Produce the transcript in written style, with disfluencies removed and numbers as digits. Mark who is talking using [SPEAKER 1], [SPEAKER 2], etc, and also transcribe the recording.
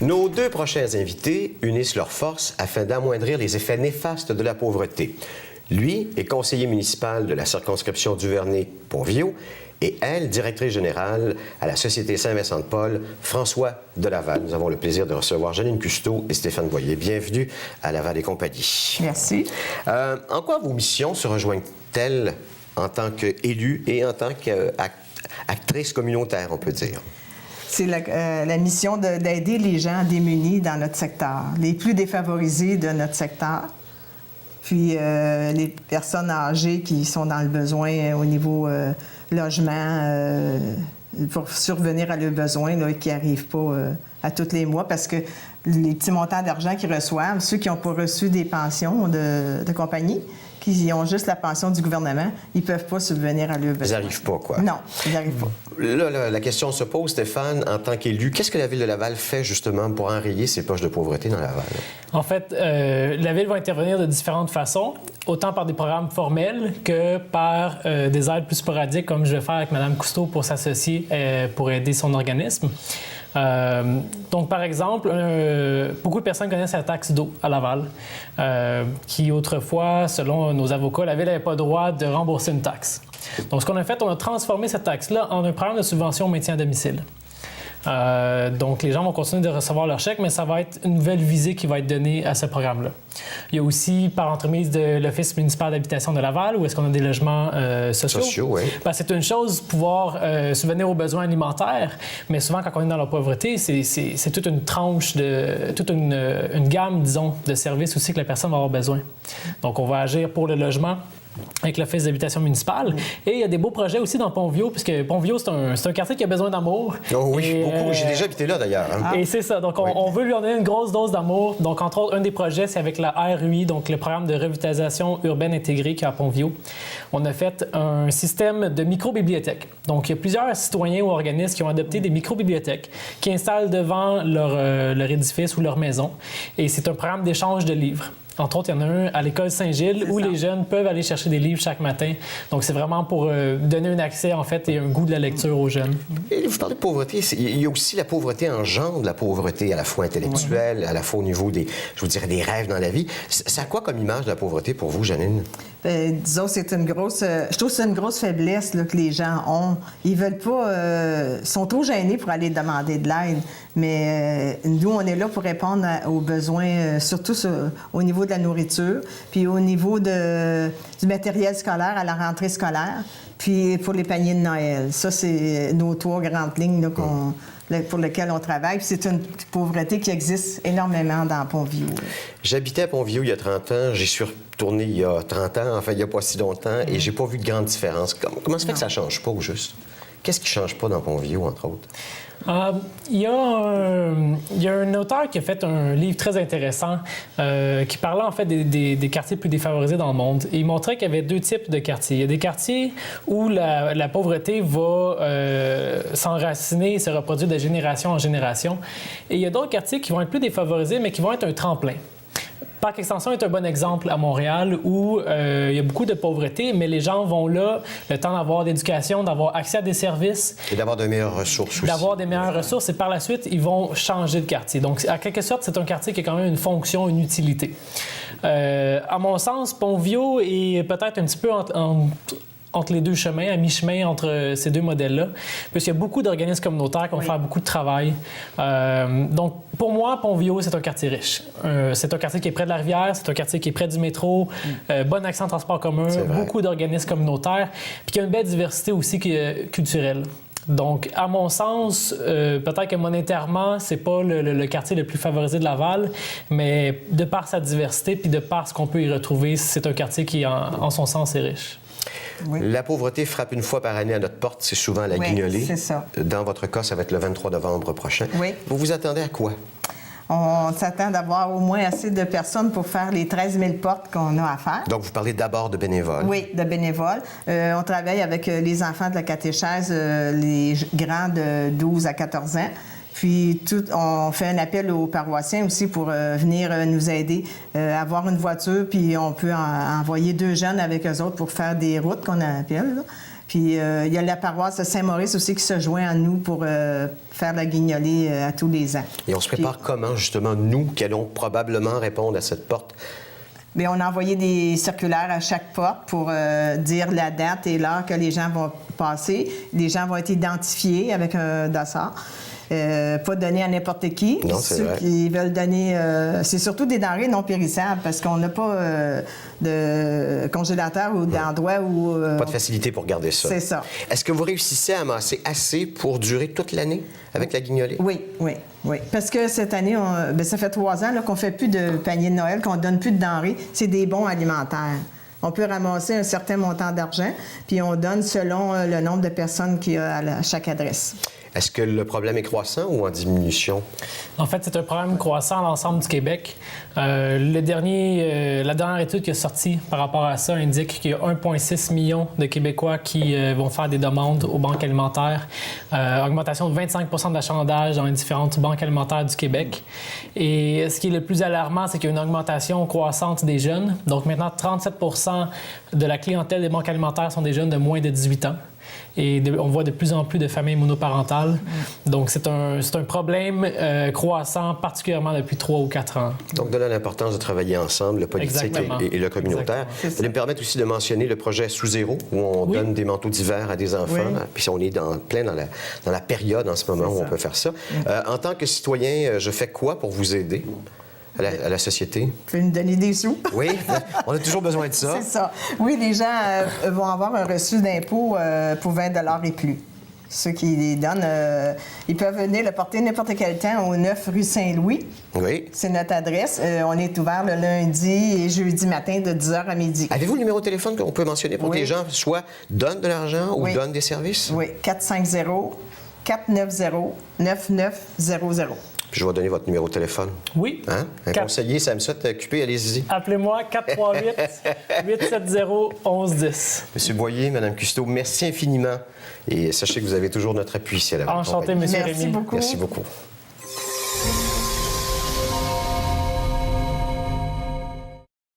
[SPEAKER 1] Nos deux prochains invités unissent leurs forces afin d'amoindrir les effets néfastes de la pauvreté. Lui est conseiller municipal de la circonscription Duvernay-Pontvio et elle, directrice générale à la Société Saint-Vincent-de-Paul, François de Laval. Nous avons le plaisir de recevoir Janine Cousteau et Stéphane Boyer. Bienvenue à Laval et compagnie.
[SPEAKER 2] Merci.
[SPEAKER 1] En quoi vos missions se rejoignent-elles en tant qu'élue et en tant qu'actrice communautaire, on peut dire?
[SPEAKER 2] C'est la mission d'aider les gens démunis dans notre secteur, les plus défavorisés de notre secteur, puis les personnes âgées qui sont dans le besoin au niveau logement, pour survenir à leurs besoins là, qui n'arrivent pas à tous les mois parce que les petits montants d'argent qu'ils reçoivent, ceux qui n'ont pas reçu des pensions de compagnie, qui ont juste la pension du gouvernement, ils ne peuvent pas subvenir à leurs besoins.
[SPEAKER 1] Ils n'arrivent pas, quoi.
[SPEAKER 2] Non, ils n'arrivent pas.
[SPEAKER 1] Là, la question se pose, Stéphane, en tant qu'élu, qu'est-ce que la Ville de Laval fait justement pour enrayer ces poches de pauvreté dans Laval?
[SPEAKER 3] En fait, la Ville va intervenir de différentes façons, autant par des programmes formels que par des aides plus sporadiques, comme je vais faire avec Mme Cousteau pour s'associer pour aider son organisme. Donc, par exemple, beaucoup de personnes connaissent la taxe d'eau à Laval, qui autrefois, selon nos avocats, la Ville n'avait pas le droit de rembourser une taxe. Donc, ce qu'on a fait, on a transformé cette taxe-là en un programme de subvention au maintien à domicile. Donc, les gens vont continuer de recevoir leur chèque, mais ça va être une nouvelle visée qui va être donnée à ce programme-là. Il y a aussi, par entremise de l'Office municipal d'habitation de Laval, où est-ce qu'on a des logements sociaux.
[SPEAKER 1] Oui.
[SPEAKER 3] Ben, c'est une chose pouvoir subvenir aux besoins alimentaires, mais souvent, quand on est dans la pauvreté, c'est toute une tranche, toute une gamme, disons, de services aussi que la personne va avoir besoin. Donc, on va agir pour le logement avec l'Office d'habitation municipale. Et il y a des beaux projets aussi dans Pontvio, puisque Pontvio, c'est un quartier qui a besoin d'amour.
[SPEAKER 1] Oh oui,
[SPEAKER 3] et,
[SPEAKER 1] beaucoup. J'ai déjà habité là, d'ailleurs. Hein?
[SPEAKER 3] Et c'est ça. Donc, on veut lui en donner une grosse dose d'amour. Donc, entre autres, un des projets, c'est avec la RUI, donc le programme de revitalisation urbaine intégrée qu'il y a à Pontvio. On a fait un système de micro-bibliothèques. Donc, il y a plusieurs citoyens ou organismes qui ont adopté des micro-bibliothèques qui installent devant leur édifice ou leur maison. Et c'est un programme d'échange de livres. Entre autres, il y en a un à l'école Saint-Gilles où les jeunes peuvent aller chercher des livres chaque matin. Donc, c'est vraiment pour donner un accès, en fait, et un goût de la lecture aux jeunes.
[SPEAKER 1] Et vous parlez de pauvreté. Il y a aussi la pauvreté engendre la pauvreté à la fois intellectuelle, à la fois au niveau des, je vous dirais, des rêves dans la vie. C'est à quoi comme image de la pauvreté pour vous, Janine?
[SPEAKER 2] Disons, c'est une grosse... je trouve que c'est une grosse faiblesse là, que les gens ont. Ils veulent pas... sont trop gênés pour aller demander de l'aide. Mais nous, on est là pour répondre aux besoins, surtout au niveau de la nourriture, puis au niveau du matériel scolaire à la rentrée scolaire, puis pour les paniers de Noël. Ça, c'est nos trois grandes lignes là, pour lesquelles on travaille. Puis c'est une pauvreté qui existe énormément dans Pontvio.
[SPEAKER 1] J'habitais à Pontvio il y a 30 ans. J'y suis retourné il y a 30 ans, enfin il n'y a pas si longtemps, et j'ai pas vu de grande différence. Comment ça fait que ça change pas, au juste? Qu'est-ce qui change pas dans Pontvio, entre autres?
[SPEAKER 3] Il y a un auteur qui a fait un livre très intéressant qui parlait en fait des quartiers plus défavorisés dans le monde. Et il montrait qu'il y avait deux types de quartiers. Il y a des quartiers où la pauvreté va s'enraciner et se reproduire de génération en génération. Et il y a d'autres quartiers qui vont être plus défavorisés, mais qui vont être un tremplin. Parc Extension est un bon exemple à Montréal où il y a beaucoup de pauvreté, mais les gens vont là, le temps d'avoir d'éducation, d'avoir accès à des services.
[SPEAKER 1] Et d'avoir de meilleures ressources aussi.
[SPEAKER 3] D'avoir des meilleures ressources et par la suite, ils vont changer de quartier. Donc, à quelque sorte, c'est un quartier qui a quand même une fonction, une utilité. À mon sens, Pontvio est peut-être un petit peu entre les deux chemins, à mi-chemin entre ces deux modèles-là, puisqu'il y a beaucoup d'organismes communautaires qui vont faire beaucoup de travail. Donc, pour moi, Pontvio, c'est un quartier riche. C'est un quartier qui est près de la rivière, c'est un quartier qui est près du métro, bon accès en transport commun, beaucoup d'organismes communautaires, puis qui a une belle diversité aussi culturelle. Donc, à mon sens, peut-être que monétairement, c'est pas le quartier le plus favorisé de Laval, mais de par sa diversité puis de par ce qu'on peut y retrouver, c'est un quartier qui, en son sens, est riche.
[SPEAKER 1] Oui. La pauvreté frappe une fois par année à notre porte, c'est souvent la guignolée.
[SPEAKER 2] C'est ça.
[SPEAKER 1] Dans votre cas, ça va être le 23 novembre prochain.
[SPEAKER 2] Oui.
[SPEAKER 1] Vous vous attendez à quoi?
[SPEAKER 2] On s'attend d'avoir au moins assez de personnes pour faire les 13 000 portes qu'on a à faire.
[SPEAKER 1] Donc, vous parlez d'abord de bénévoles.
[SPEAKER 2] Oui, de bénévoles. On travaille avec les enfants de la catéchèse, les grands de 12 à 14 ans. Puis, on fait un appel aux paroissiens aussi pour venir nous aider, avoir une voiture, puis on peut envoyer 2 jeunes avec eux autres pour faire des routes qu'on appelle, là. Puis il y a la paroisse de Saint-Maurice aussi qui se joint à nous pour faire la guignolée à tous les ans.
[SPEAKER 1] Et on se prépare comment, justement, nous, qui allons probablement répondre à cette porte?
[SPEAKER 2] Bien, on a envoyé des circulaires à chaque porte pour dire la date et l'heure que les gens vont passer. Les gens vont être identifiés avec un dossard. Pas donné à n'importe qui.
[SPEAKER 1] Non, c'est
[SPEAKER 2] Ceux
[SPEAKER 1] vrai.
[SPEAKER 2] qui veulent donner... c'est surtout des denrées non périssables parce qu'on n'a pas de congélateur ou d'endroit où...
[SPEAKER 1] Pas de facilité pour garder ça.
[SPEAKER 2] C'est ça.
[SPEAKER 1] Est-ce que vous réussissez à amasser assez pour durer toute l'année avec la guignolée?
[SPEAKER 2] Oui. Parce que cette année, ça fait 3 ans là, qu'on ne fait plus de panier de Noël, qu'on ne donne plus de denrées. C'est des bons alimentaires. On peut ramasser un certain montant d'argent, puis on donne selon le nombre de personnes qu'il y a à chaque adresse.
[SPEAKER 1] Est-ce que le problème est croissant ou en diminution?
[SPEAKER 3] En fait, c'est un problème croissant à l'ensemble du Québec. La dernière étude qui est sortie par rapport à ça indique qu'il y a 1,6 million de Québécois qui vont faire des demandes aux banques alimentaires. Augmentation de 25 d'achalandage dans les différentes banques alimentaires du Québec. Et ce qui est le plus alarmant, c'est qu'il y a une augmentation croissante des jeunes. Donc maintenant, 37 de la clientèle des banques alimentaires sont des jeunes de moins de 18 ans. Et on voit de plus en plus de familles monoparentales. Donc, c'est un problème croissant, particulièrement depuis 3 ou 4 ans.
[SPEAKER 1] Donc, de là l'importance de travailler ensemble, le politique et le communautaire. Vous allez me permettre aussi de mentionner le projet Sous-Zéro, où on donne des manteaux d'hiver à des enfants.
[SPEAKER 2] Oui.
[SPEAKER 1] Puis on est plein dans la période en ce moment où on peut faire ça. En tant que citoyen, je fais quoi pour vous aider à la société?
[SPEAKER 2] Vous pouvez nous donner des sous?
[SPEAKER 1] Oui, on a toujours besoin de ça.
[SPEAKER 2] C'est ça. Oui, les gens vont avoir un reçu d'impôt pour 20 $ et plus. Ceux qui les donnent, ils peuvent venir le porter n'importe quel temps au 9 rue Saint-Louis.
[SPEAKER 1] Oui.
[SPEAKER 2] C'est notre adresse. On est ouvert le lundi et jeudi matin de 10h à midi.
[SPEAKER 1] Avez-vous le numéro de téléphone qu'on peut mentionner pour que les gens soit donnent de l'argent ou donnent des services?
[SPEAKER 2] Oui, 450-490-9900.
[SPEAKER 1] Puis je vais donner votre numéro de téléphone.
[SPEAKER 3] Oui.
[SPEAKER 1] Hein? Un conseiller, ça me souhaite occupé, allez-y.
[SPEAKER 3] Appelez-moi 438-870-1110.
[SPEAKER 1] Monsieur Boyer, Madame Cousteau, merci infiniment. Et sachez que vous avez toujours notre appui ici à la
[SPEAKER 3] Enchanté,
[SPEAKER 1] compagnie.
[SPEAKER 3] Monsieur
[SPEAKER 2] Merci
[SPEAKER 3] Rémy.
[SPEAKER 2] beaucoup.
[SPEAKER 1] Merci beaucoup.